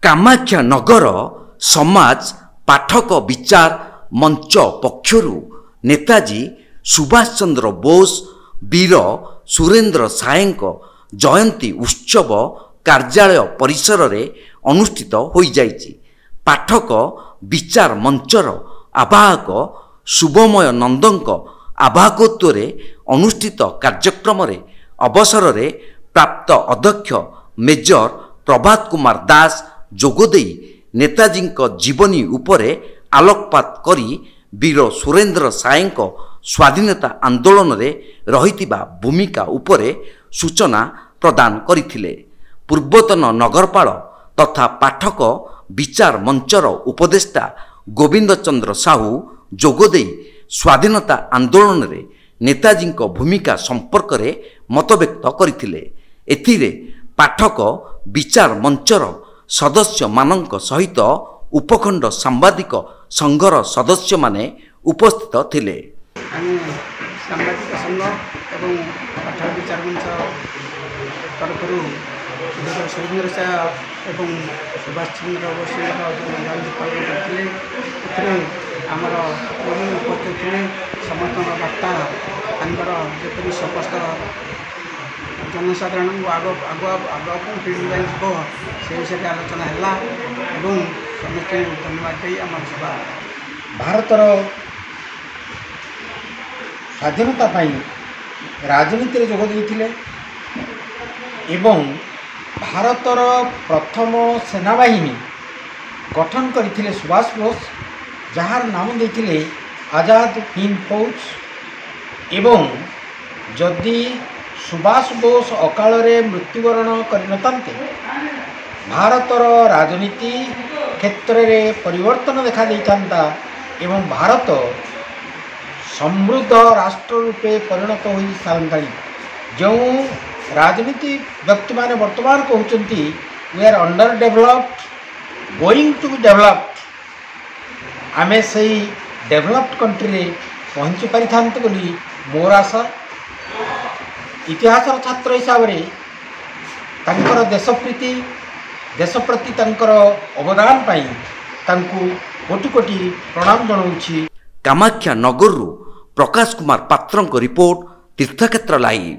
कामाख्या नगर समाज पाठक विचार मंच पक्षरु नेताजी सुभाष चंद्र बोस वीर सुरेंद्र सायंक जयंती उत्सव कार्यालय परिसर रे अनुष्ठित हो जाइछि। पाठक विचार मंचर आवाहक शुभमय नंदंक आवाहकत्व रे अनुष्ठित कार्यक्रम रे अवसर रे प्राप्त अध्यक्ष मेजर प्रभात कुमार दास जोगदेई नेताजी जीवनी उपरे आलोकपात करी वीर सुरेंद्र सायंक स्वाधीनता आंदोलन रे रहितिबा भूमिका उपरे सूचना प्रदान करिथिले। पूर्वतन नगरपाल तथा पाठक विचार मंचर उपदेष्टा गोविंद चंद्र साहू जोगदेई स्वाधीनता आंदोलन रे नेताजी भूमिका संपर्क रे मत व्यक्त करिथिले। एथिरे पाठक विचार मंचर सदस्य मानक सहित उपखंड सांबादिक संघर सदस्य माने उपस्थित थिले। सांबादिक संघ एवं पाठक विचार मंच तरफ सुरेंद्र साय एवं सुभाष चंद्र बोस जयंती पालन करते आमर उपस्थित थे समस्त वार्ता जपरी समस्त जनसाधारण आगे पीढ़ी से विषय आलोचना है समस्त धन्यवाद दे आम सभा भारतर स्वाधीनता राजनीति जोग देते एवं भारतर प्रथम सेनाबाहिनी गठन करते सुभाष बोस जार नाम देते आजाद हिंद फौज एवं जदि सुभाष बोस अकाल मृत्युवरण करनतांते भारतर राजनीति क्षेत्र में परिवर्तन देखा देता एवं भारत समृद्ध राष्ट्र रूपे परिणत हो सारी जो राजनीति व्यक्ति माने वर्तमान कहते we are under developed going to developed आमे से डेभलप्ड कंट्री पहुँची पारि था बोली मोर आशा। इतिहास छात्र हिसाब से तांकर देशप्रीति देश प्रति तांकर अवदान पाई तांकु कोटि कोटि प्रणाम जनाऊछि। कामाख्या नगरु प्रकाश कुमार पात्रंक रिपोर्ट तीर्थक्षेत्र लाइव।